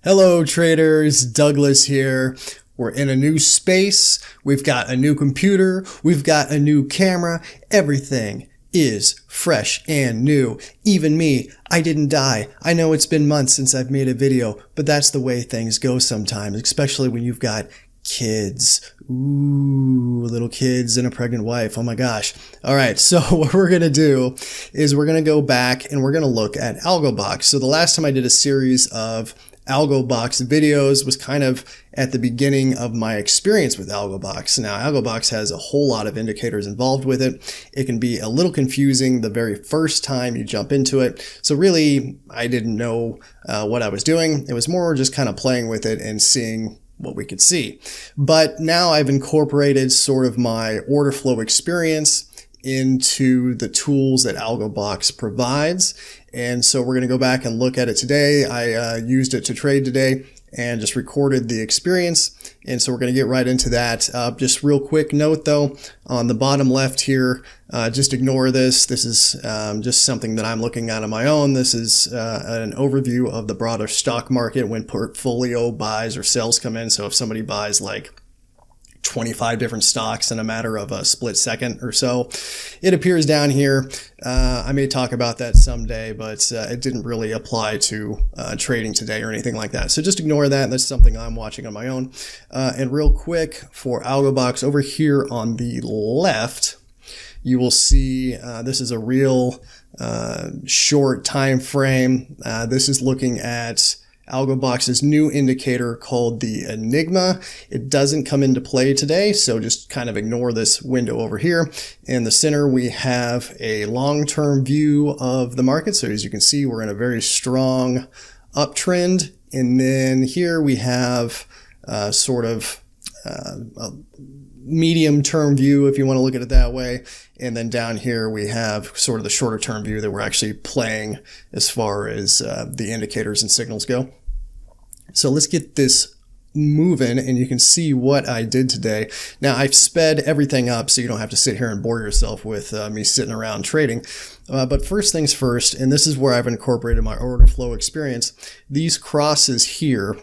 Hello traders, Douglas here. We're in a new space, we've got a new computer, we've got a new camera, everything is fresh and new. Even me, I didn't die. I know it's been months since I've made a video, but that's the way things go sometimes, especially when you've got kids. Ooh, little kids and a pregnant wife. Oh my gosh. All right. So what we're going to do is we're going to go back and we're going to look at AlgoBox. So the last time I did a series of AlgoBox videos was kind of at the beginning of my experience with AlgoBox. Now, AlgoBox has a whole lot of indicators involved with it. It can be a little confusing the very first time you jump into it. So really, I didn't know what I was doing. It was more just kind of playing with it and seeing what we could see. But now I've incorporated sort of my order flow experience into the tools that AlgoBox provides. And so we're going to go back and look at it today. I used it to trade today and just recorded the experience. And so we're going to get right into that. Just real quick note though, on the bottom left here, just ignore this. This is just something that I'm looking at on my own. This is an overview of the broader stock market when portfolio buys or sells come in. So if somebody buys like 25 different stocks in a matter of a split second or so, it appears down here. I may talk about that someday, but it didn't really apply to trading today or anything like that. So just ignore that. That's something I'm watching on my own. And real quick for AlgoBox over here on the left, you will see this is a real short time frame. This is looking at AlgoBox's new indicator called the Enigma. It doesn't come into play today, so just kind of ignore this window over here. In the center, we have a long-term view of the market. So as you can see, we're in a very strong uptrend. And then here we have sort of a medium-term view, if you want to look at it that way. And then down here, we have sort of the shorter-term view that we're actually playing as far as the indicators and signals go. So let's get this moving, and you can see what I did today. Now, I've sped everything up so you don't have to sit here and bore yourself with me sitting around trading. But first things first, and this is where I've incorporated my order flow experience. These crosses here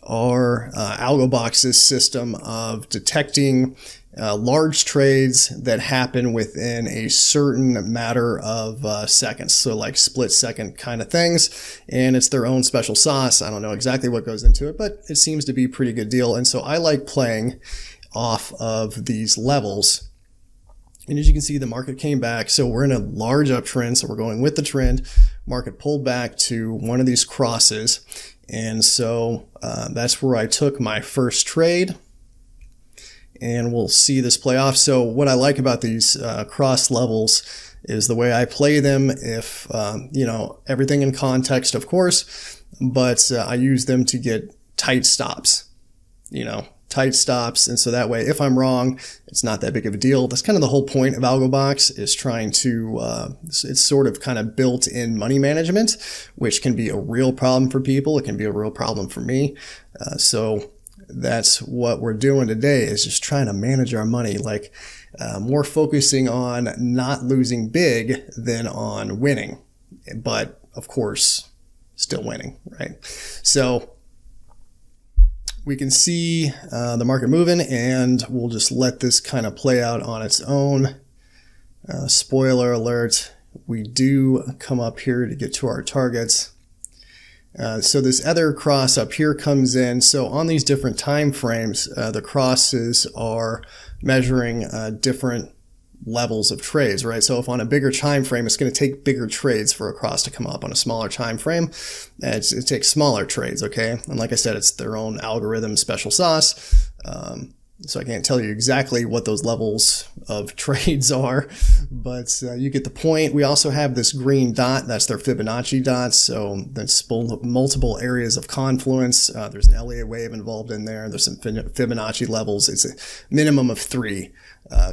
are AlgoBox's system of detecting large trades that happen within a certain matter of seconds. So like split second kind of things. And it's their own special sauce. I don't know exactly what goes into it, but it seems to be a pretty good deal. And so I like playing off of these levels. And as you can see, the market came back. So we're in a large uptrend. So we're going with the trend. Market pulled back to one of these crosses. And so that's where I took my first trade. And we'll see this play off. So what I like about these cross levels is the way I play them. If, you know, everything in context, of course, but I use them to get tight stops, you know, tight stops. And so that way, if I'm wrong, it's not that big of a deal. That's kind of the whole point of AlgoBox, is trying to, it's sort of kind of built in money management, which can be a real problem for people. It can be a real problem for me. So that's what we're doing today, is just trying to manage our money, like more focusing on not losing big than on winning, but of course still winning, right? So we can see the market moving, and we'll just let this kind of play out on its own. Spoiler alert, we do come up here to get to our targets. So this other cross up here comes in. So on these different time frames, the crosses are measuring different levels of trades, right? So if on a bigger time frame, it's going to take bigger trades for a cross to come up. On a smaller time frame, it takes smaller trades, okay? And like I said, it's their own algorithm special sauce. So I can't tell you exactly what those levels of trades are, but you get the point. We also have this green dot. That's their Fibonacci dot. So that's multiple areas of confluence. There's an Elliott wave involved in there. There's some Fibonacci levels. It's a minimum of 3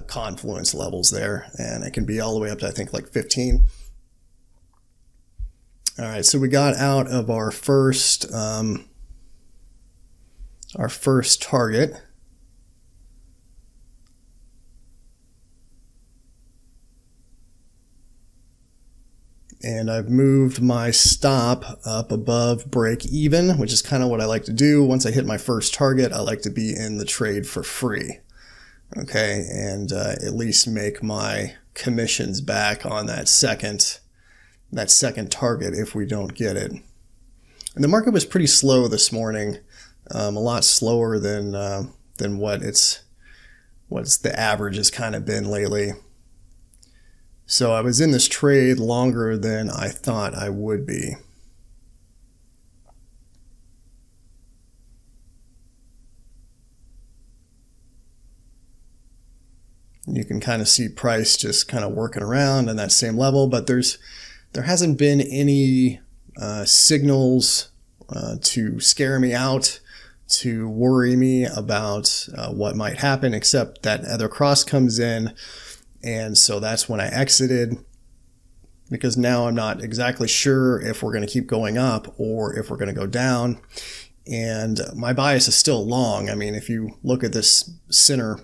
confluence levels there, and it can be all the way up to, I think, like 15. All right, so we got out of our first target. And I've moved my stop up above break even, which is kind of what I like to do. Once I hit my first target, I like to be in the trade for free. Okay, and at least make my commissions back on that second target if we don't get it. And the market was pretty slow this morning, a lot slower than what's the average has kind of been lately. So I was in this trade longer than I thought I would be. You can kind of see price just kind of working around in that same level, but there hasn't been any signals to scare me out, to worry me about what might happen, except that other cross comes in. And so that's when I exited, because now I'm not exactly sure if we're going to keep going up or if we're going to go down. And my bias is still long. I mean, if you look at this center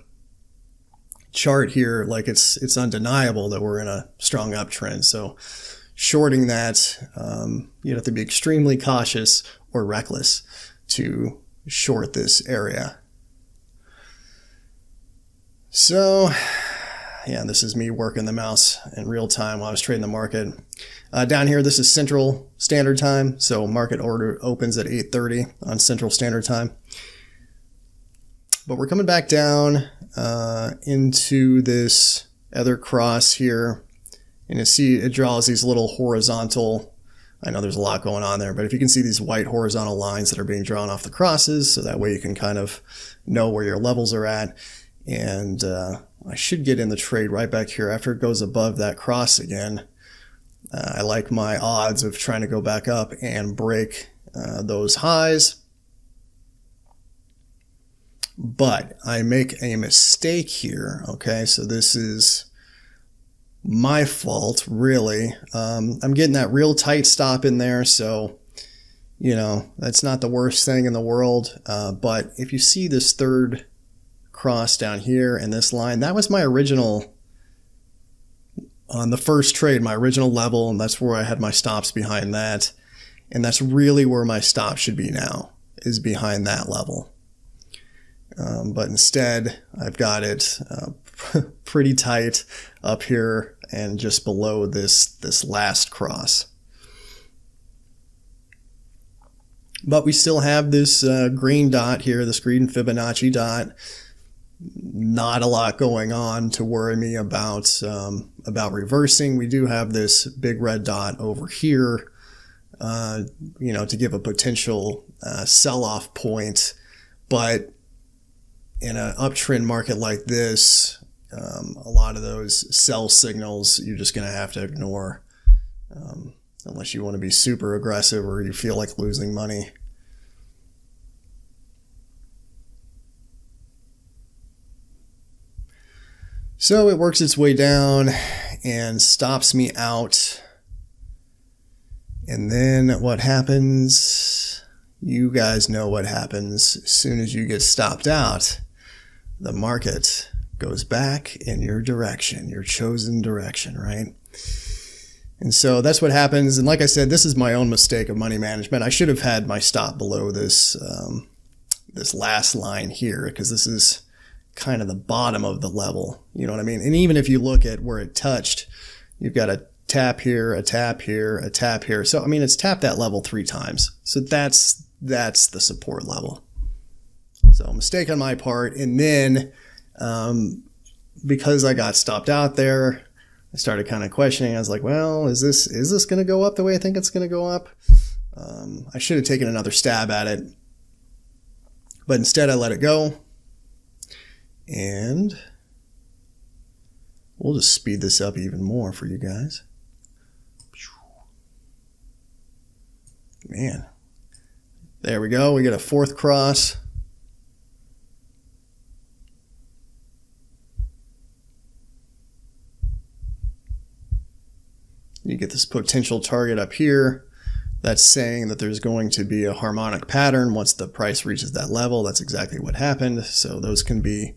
chart here, like it's undeniable that we're in a strong uptrend. So shorting that, you have to be extremely cautious or reckless to short this area. So yeah, this is me working the mouse in real time while I was trading the market. Down here, this is Central Standard Time. So market order opens at 8:30 on Central Standard Time. But we're coming back down into this other cross here. And you see it draws these little horizontal, I know there's a lot going on there, but if you can see these white horizontal lines that are being drawn off the crosses, so that way you can kind of know where your levels are at. And I should get in the trade right back here after it goes above that cross again. I like my odds of trying to go back up and break those highs. But I make a mistake here, okay? So this is my fault, really. I'm getting that real tight stop in there, so, you know, that's not the worst thing in the world. But if you see this third cross down here and this line, that was my original, on the first trade, my original level, and that's where I had my stops behind that. And that's really where my stop should be now, is behind that level. But instead, I've got it pretty tight up here and just below this last cross. But we still have this green dot here, this green Fibonacci dot. Not a lot going on to worry me about reversing. We do have this big red dot over here, you know, to give a potential sell-off point. But in an uptrend market like this, a lot of those sell signals you're just going to have to ignore, unless you want to be super aggressive or you feel like losing money. So it works its way down and stops me out. And then what happens? You guys know what happens as soon as you get stopped out. The market goes back in your direction, your chosen direction, right? And so that's what happens. And like I said, this is my own mistake of money management. I should have had my stop below this, this last line here, because this is kind of the bottom of the level. You know what I mean? And even if you look at where it touched, you've got a tap here, a tap here, a tap here. So, I mean, it's tapped that level 3 times. So that's the support level. So mistake on my part. And then, because I got stopped out there, I started kind of questioning. I was like, well, is this going to go up the way I think it's going to go up? I should have taken another stab at it, but instead I let it go. And we'll just speed this up even more for you guys. Man, there we go. We get a fourth cross. You get this potential target up here. That's saying that there's going to be a harmonic pattern once the price reaches that level. That's exactly what happened. So those can be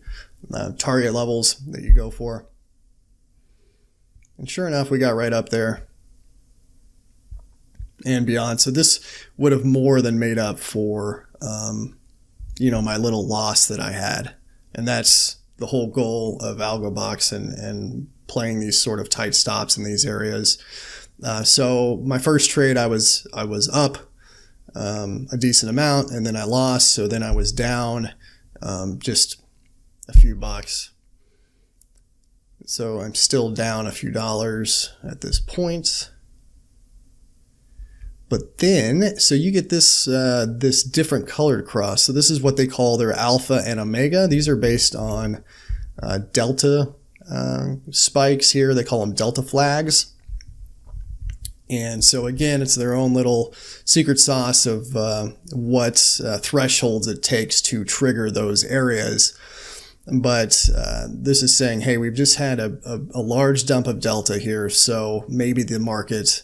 target levels that you go for. And sure enough, we got right up there. and beyond. So this would have more than made up for, you know, my little loss that I had. And that's the whole goal of AlgoBox and playing these sort of tight stops in these areas. So my first trade, I was up a decent amount, and then I lost. So then I was down just a few bucks. So I'm still down a few dollars at this point. But then, so you get this this different colored cross. So this is what they call their alpha and omega. These are based on delta spikes here. They call them delta flags. And so again, it's their own little secret sauce of what thresholds it takes to trigger those areas. But this is saying, hey, we've just had a large dump of delta here, so maybe the market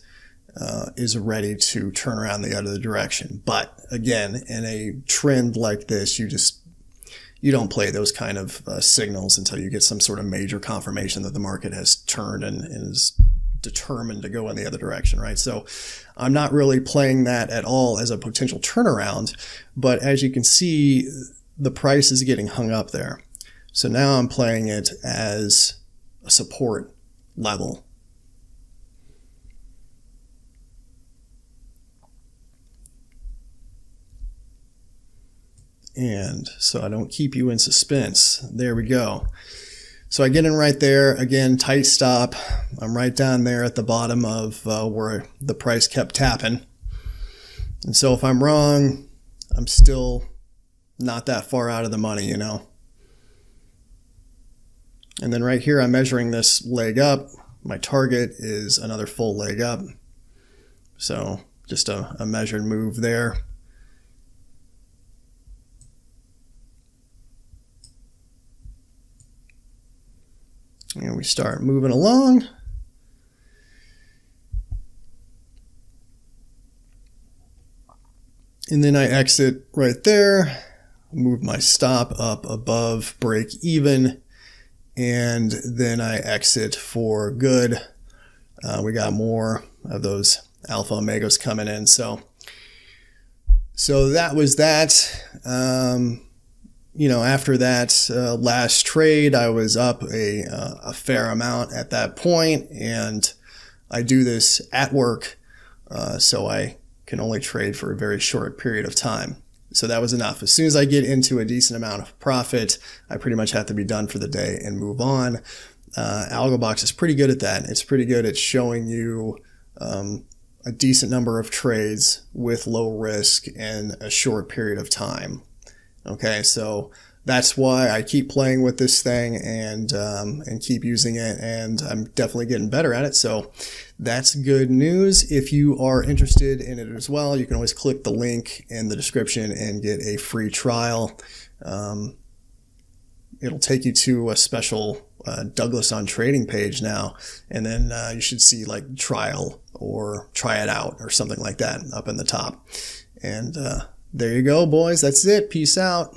is ready to turn around the other direction. But again, in a trend like this, you don't play those kind of signals until you get some sort of major confirmation that the market has turned and is determined to go in the other direction, right? So I'm not really playing that at all as a potential turnaround, but as you can see, the price is getting hung up there. So now I'm playing it as a support level. And so I don't keep you in suspense. There we go. So I get in right there. Again, tight stop. I'm right down there at the bottom of where the price kept tapping. And so if I'm wrong, I'm still not that far out of the money, you know. And then right here, I'm measuring this leg up. My target is another full leg up. So just a measured move there. And we start moving along. And then I exit right there, move my stop up above break even, and then I exit for good. We got more of those alpha omegas coming in. So that was that. You know, after that last trade, I was up a fair amount at that point, and I do this at work, so I can only trade for a very short period of time. So that was enough. As soon as I get into a decent amount of profit, I pretty much have to be done for the day and move on. AlgoBox is pretty good at that. It's pretty good at showing you a decent number of trades with low risk in a short period of time. Okay, so that's why I keep playing with this thing and keep using it, and I'm definitely getting better at it. So that's good news. If you are interested in it as well, you can always click the link in the description and get a free trial. It'll take you to a special Douglas on Trading page now, and then you should see like trial or try it out or something like that up in the top. And there you go, boys. That's it. Peace out.